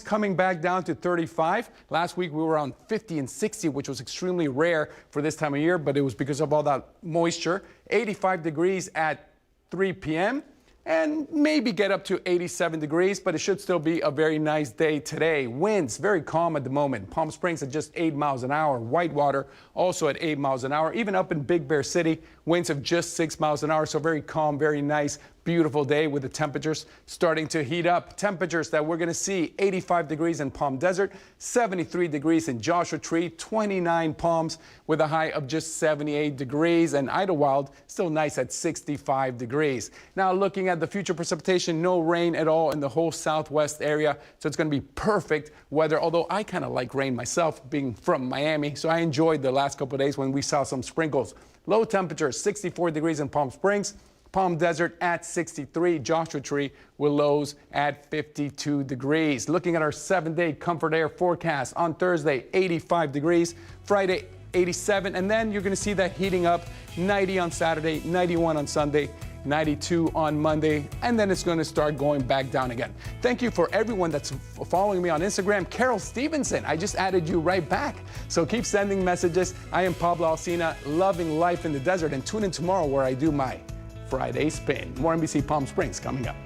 coming back down to 35. Last week we were around 50 and 60, which was extremely rare for this time of year, but it was because of all that moisture. 85 degrees at 3 p.m. and maybe get up to 87 degrees, but it should still be a very nice day today. Winds very calm at the moment. Palm Springs at just 8 miles an hour. Whitewater also at 8 miles an hour. Even up in Big Bear City, winds of just 6 miles an hour. So very calm, very nice, beautiful day with the temperatures starting to heat up. Temperatures that we're going to see: 85 degrees in Palm Desert, 73 degrees in Joshua Tree, 29 Palms with a high of just 78 degrees, and Idlewild still nice at 65 degrees. Now looking at the future precipitation, no rain at all in the whole southwest area, so it's going to be perfect weather, although I kind of like rain myself being from Miami, so I enjoyed the last couple of days when we saw some sprinkles. Low temperatures, 64 degrees in Palm Springs, Palm Desert at 63, Joshua Tree with lows at 52 degrees. Looking at our 7-day comfort air forecast, on Thursday, 85 degrees, Friday, 87, and then you're going to see that heating up. 90 on Saturday, 91 on Sunday, 92 on Monday, and then it's going to start going back down again. Thank you for everyone that's following me on Instagram. Carol Stevenson, I just added you right back. So keep sending messages. I am Pablo Alsina, loving life in the desert, and tune in tomorrow where I do my Friday spin. More NBC Palm Springs coming up.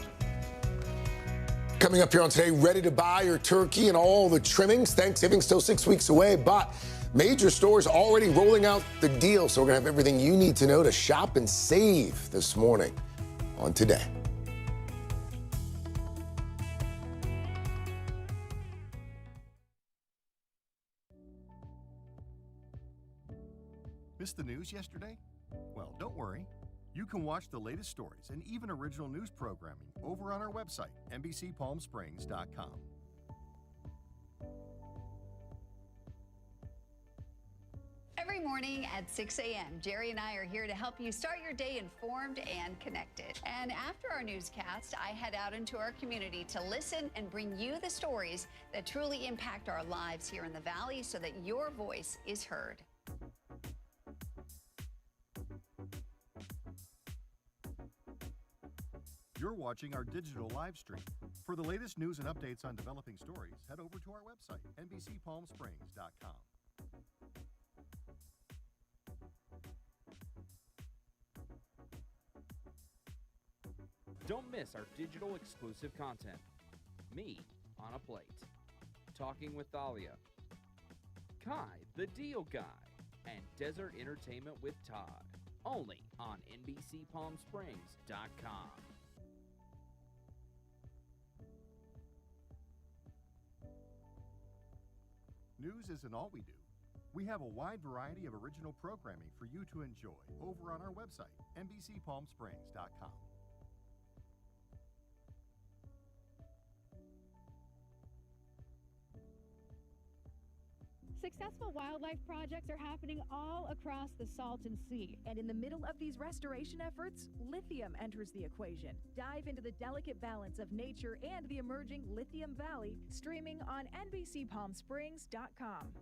Coming up here on Today, ready to buy your turkey and all the trimmings. Thanksgiving still 6 weeks away, but major stores already rolling out the deal. So we're going to have everything you need to know to shop and save this morning on Today. Missed the news yesterday? Well, don't worry. You can watch the latest stories and even original news programming over on our website, NBCPalmSprings.com. Every morning at 6 a.m., Jerry and I are here to help you start your day informed and connected. And after our newscast, I head out into our community to listen and bring you the stories that truly impact our lives here in the Valley so that your voice is heard. You're watching our digital live stream. For the latest news and updates on developing stories, head over to our website, NBCPalmSprings.com. Don't miss our digital exclusive content. Me on a Plate, Talking with Thalia, Kai the Deal Guy, and Desert Entertainment with Todd. Only on NBCPalmSprings.com. News isn't all we do. We have a wide variety of original programming for you to enjoy over on our website, NBCPalmSprings.com. Successful wildlife projects are happening all across the Salton Sea. And in the middle of these restoration efforts, lithium enters the equation. Dive into the delicate balance of nature and the emerging Lithium Valley, streaming on NBCPalmSprings.com.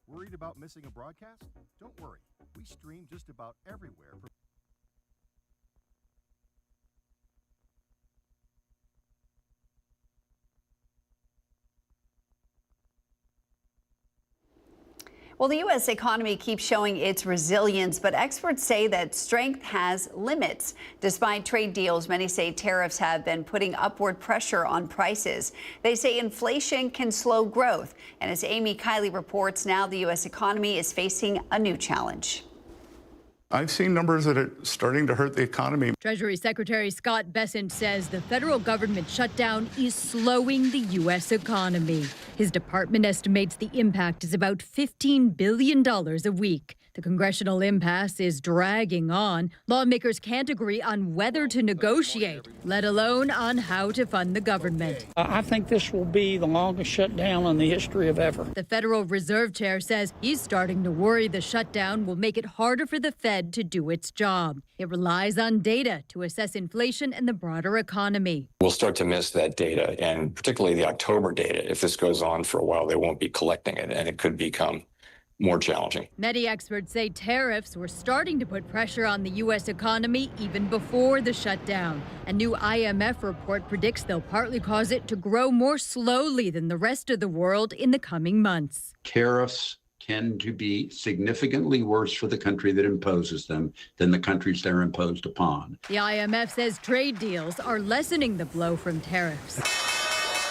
Worried about missing a broadcast? Don't worry. We stream just about everywhere. Well, the U.S. economy keeps showing its resilience, but experts say that strength has limits. Despite trade deals, many say tariffs have been putting upward pressure on prices. They say inflation can slow growth. And as Amy Kiley reports, now the U.S. economy is facing a new challenge. I've seen numbers that are starting to hurt the economy. Treasury Secretary Scott Bessent says the federal government shutdown is slowing the U.S. economy. His department estimates the impact is about $15 billion a week. The congressional impasse is dragging on. Lawmakers can't agree on whether to negotiate, let alone on how to fund the government. I think this will be the longest shutdown in the history of ever. The Federal Reserve Chair says he's starting to worry the shutdown will make it harder for the Fed to do its job. It relies on data to assess inflation and the broader economy. We'll start to miss that data, and particularly the October data. If this goes on for a while, they won't be collecting it, and it could become more challenging. Many experts say tariffs were starting to put pressure on the U.S. economy even before the shutdown. A new IMF report predicts they'll partly cause it to grow more slowly than the rest of the world in the coming months. Tariffs tend to be significantly worse for the country that imposes them than the countries they're imposed upon. The IMF says trade deals are lessening the blow from tariffs.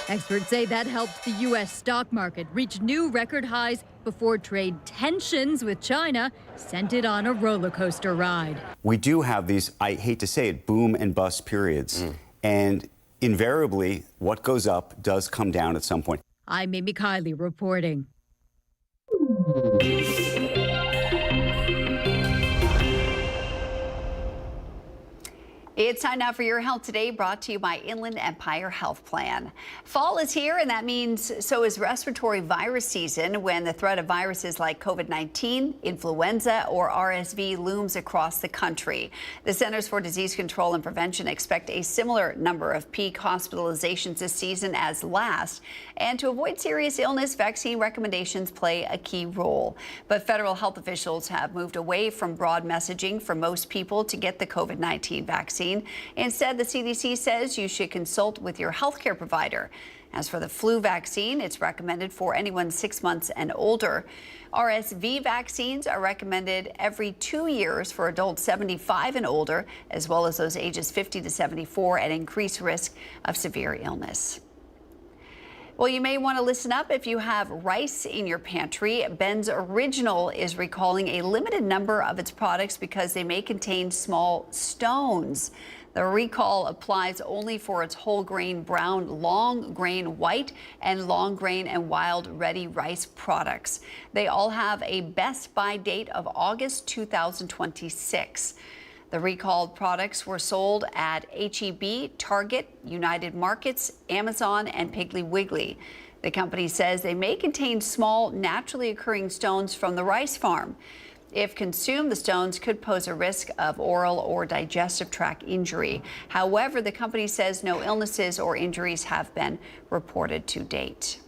Experts say that helped the U.S. stock market reach new record highs before trade tensions with China sent it on a roller coaster ride. We do have these, I hate to say it, boom and bust periods. And invariably, what goes up does come down at some point. I'm Amy Kiley reporting. It's time now for Your Health Today, brought to you by Inland Empire Health Plan. Fall is here, and that means so is respiratory virus season, when the threat of viruses like COVID-19, influenza, or RSV looms across the country. The Centers for Disease Control and Prevention expect a similar number of peak hospitalizations this season as last. And to avoid serious illness, vaccine recommendations play a key role. But federal health officials have moved away from broad messaging for most people to get the COVID-19 vaccine. Instead, the CDC says you should consult with your healthcare provider. As for the flu vaccine, it's recommended for anyone 6 months and older. RSV vaccines are recommended every 2 years for adults 75 and older, as well as those ages 50 to 74 at increased risk of severe illness. Well, you may want to listen up if you have rice in your pantry. Ben's Original is recalling a limited number of its products because they may contain small stones. The recall applies only for its whole grain brown, long grain white, and long grain and wild ready rice products. They all have a best by date of August 2026. The recalled products were sold at H-E-B, Target, United Markets, Amazon, and Piggly Wiggly. The company says they may contain small, naturally occurring stones from the rice farm. If consumed, the stones could pose a risk of oral or digestive tract injury. However, the company says no illnesses or injuries have been reported to date.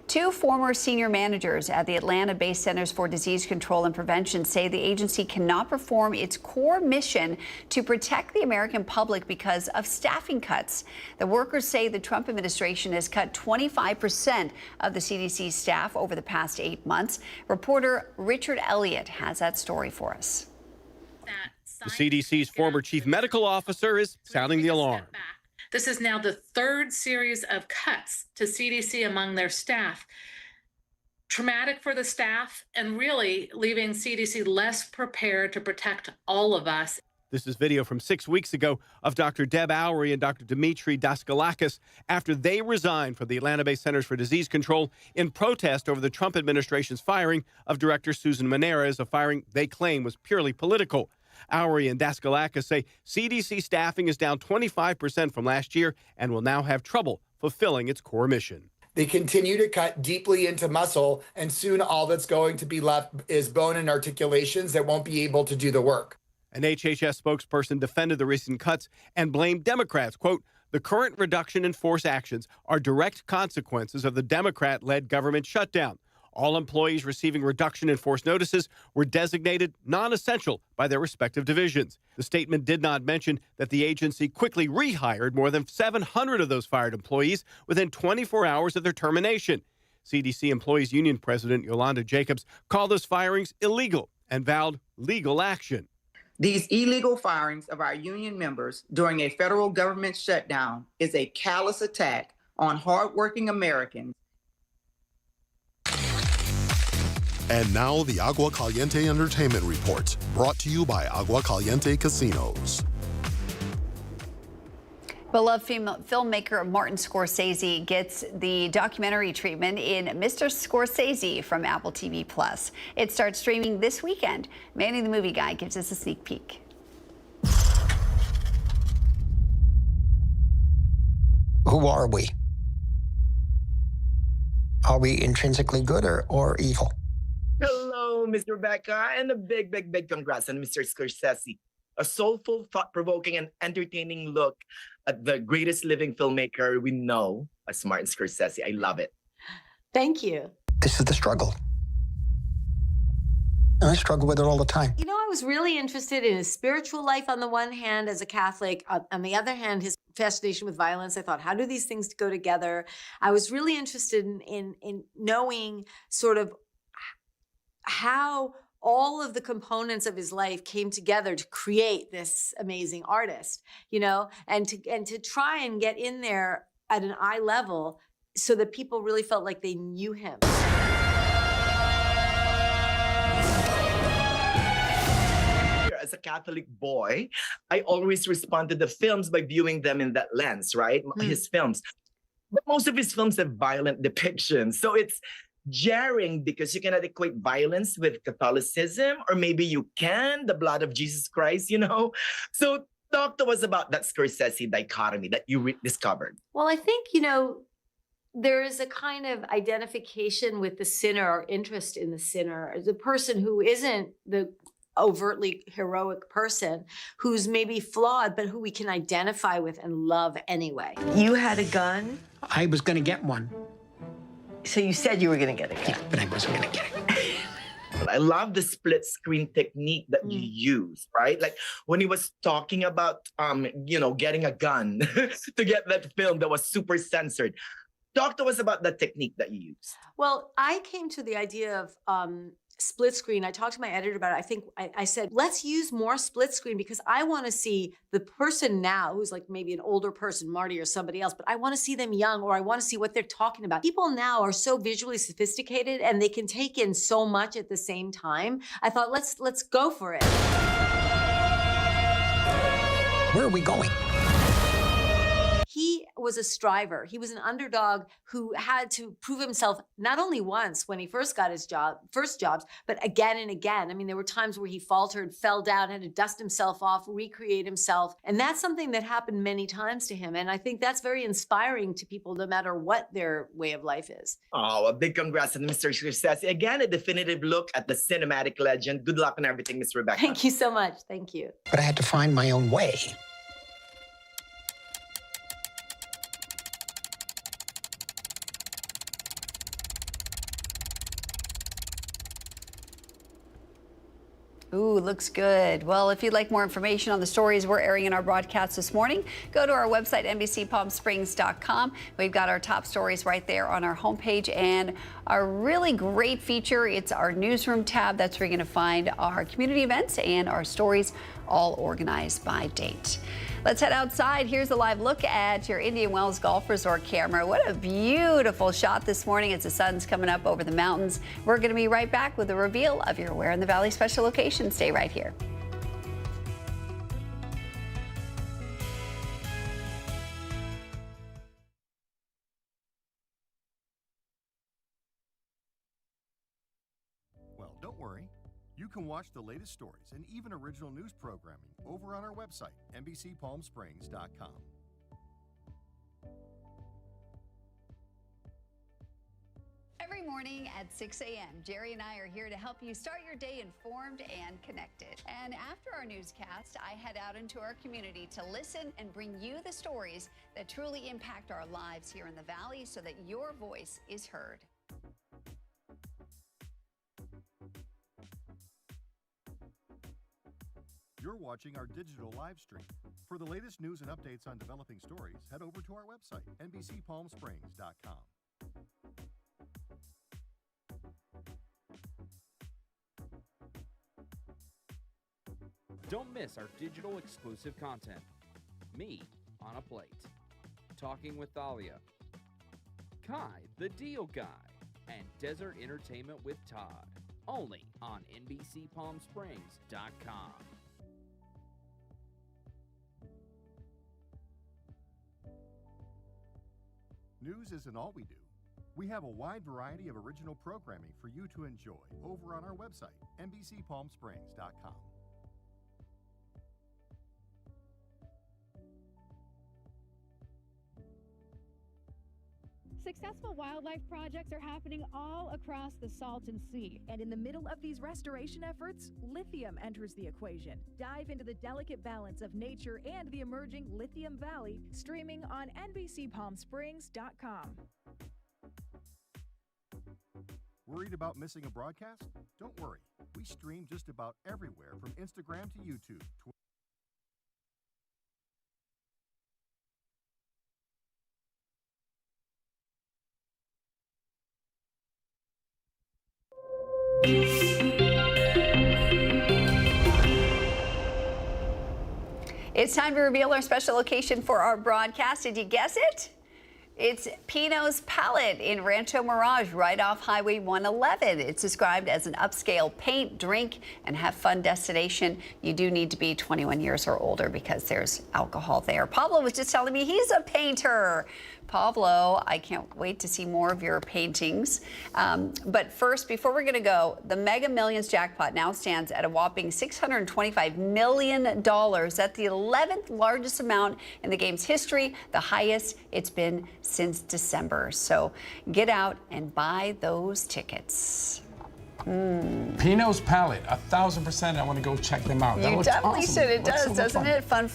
Two former senior managers at the Atlanta-based Centers for Disease Control and Prevention say the agency cannot perform its core mission to protect the American public because of staffing cuts. The workers say the Trump administration has cut 25% of the CDC staff over the past 8 months. Reporter Richard Elliott has that story for us. The CDC's former chief medical officer is sounding the alarm. This is now the third series of cuts to CDC among their staff. Traumatic for the staff and really leaving CDC less prepared to protect all of us. This is video from 6 weeks ago of Dr. Deb Oury and Dr. Dimitri Daskalakis after they resigned from the Atlanta-based Centers for Disease Control in protest over the Trump administration's firing of Director Susan Menares, a firing they claim was purely political. Oury and Daskalakis say CDC staffing is down 25% from last year and will now have trouble fulfilling its core mission. They continue to cut deeply into muscle, and soon all that's going to be left is bone and articulations that won't be able to do the work. An HHS spokesperson defended the recent cuts and blamed Democrats. Quote, "The current reduction in force actions are direct consequences of the Democrat-led government shutdown. All employees receiving reduction in force notices were designated non-essential by their respective divisions." The statement did not mention that the agency quickly rehired more than 700 of those fired employees within 24 hours of their termination. CDC Employees Union President Yolanda Jacobs called those firings illegal and vowed legal action. These illegal firings of our union members during a federal government shutdown is a callous attack on hardworking Americans. And now the Agua Caliente Entertainment Report, brought to you by Agua Caliente Casinos. Beloved filmmaker Martin Scorsese gets the documentary treatment in Mr. Scorsese from Apple TV+. It starts streaming this weekend. Manny the Movie Guy gives us a sneak peek. Who are we? Are we intrinsically good or evil? Hello, Miss Rebecca, and a big congrats on Mr. Scorsese. A soulful, thought-provoking, and entertaining look at the greatest living filmmaker we know, as Martin Scorsese. I love it. Thank you. This is the struggle. I struggle with it all the time. You know, I was really interested in his spiritual life on the one hand as a Catholic. On the other hand, his fascination with violence. I thought, how do these things go together? I was really interested in knowing sort of how all of the components of his life came together to create this amazing artist, you know, and to try and get in there at an eye level so that people really felt like they knew him. As a Catholic boy, I always respond to the films by viewing them in that lens, right? His films. But most of his films have violent depictions. So it's jarring because you cannot equate violence with Catholicism, or maybe you can, the blood of Jesus Christ, you know? So talk to us about that Scorsese dichotomy that you discovered. Well, I think, you know, there is a kind of identification with the sinner or interest in the sinner, the person who isn't the overtly heroic person, who's maybe flawed, but who we can identify with and love anyway. You had a gun? I was going to get one. So you said you were going to get a gun. Yeah, but I wasn't going to get it. I love the split screen technique that you use, right? Like when he was talking about, you know, getting a gun to get that film that was super censored. Talk to us about the technique that you use. Well, I came to the idea of split screen. I talked to my editor about it. I think I said, let's use more split screen because I want to see the person now who's like maybe an older person, Marty or somebody else, but I want to see them young, or I want to see what they're talking about. People now are so visually sophisticated and they can take in so much at the same time. I thought, let's go for it. Where are we going? He was a striver. He was an underdog who had to prove himself not only once when he first got his first jobs, but again and again. I mean, there were times where he faltered, fell down, had to dust himself off, recreate himself. And that's something that happened many times to him. And I think that's very inspiring to people, no matter what their way of life is. Oh, a big congrats to Mr. Scorsese. Again, a definitive look at the cinematic legend. Good luck on everything, Ms. Rebecca. Thank you so much. Thank you. But I had to find my own way. Ooh, looks good. Well, if you'd like more information on the stories we're airing in our broadcast this morning, go to our website, NBCPalmSprings.com. We've got our top stories right there on our homepage, and a really great feature. It's our newsroom tab. That's where you're going to find our community events and our stories, all organized by date. Let's head outside. Here's a live look at your Indian Wells Golf Resort camera. What a beautiful shot this morning as the sun's coming up over the mountains. We're going to be right back with a reveal of your Where in the Valley special location. Stay right here. Well, don't worry. You can watch the latest stories and even original news programming over on our website, NBCPalmSprings.com. Every morning at 6 a.m., Jerry and I are here to help you start your day informed and connected. And after our newscast, I head out into our community to listen and bring you the stories that truly impact our lives here in the Valley so that your voice is heard. You're watching our digital live stream. For the latest news and updates on developing stories, head over to our website, NBCPalmSprings.com. Don't miss our digital exclusive content. Me on a Plate. Talking with Thalia. Kai, the Deal Guy. And Desert Entertainment with Todd. Only on NBCPalmSprings.com. News isn't all we do. We have a wide variety of original programming for you to enjoy over on our website, NBCPalmSprings.com. Successful wildlife projects are happening all across the Salton Sea. And in the middle of these restoration efforts, lithium enters the equation. Dive into the delicate balance of nature and the emerging Lithium Valley, streaming on NBCPalmSprings.com. Worried about missing a broadcast? Don't worry. We stream just about everywhere from Instagram to YouTube. It's time to reveal our special location for our broadcast. Did you guess it? It's Pino's Palette in Rancho Mirage, right off Highway 111. It's described as an upscale paint, drink, and have fun destination. You do need to be 21 years or older because there's alcohol there. Pablo was just telling me he's a painter. Pablo, I can't wait to see more of your paintings. But first, before we're going to go, the Mega Millions jackpot now stands at a whopping $625 million. That's the 11th largest amount in the game's history, the highest it's been since December. So get out and buy those tickets. Pino's Palette, 1,000%. I want to go check them out. You definitely should. It does, doesn't it? Fun.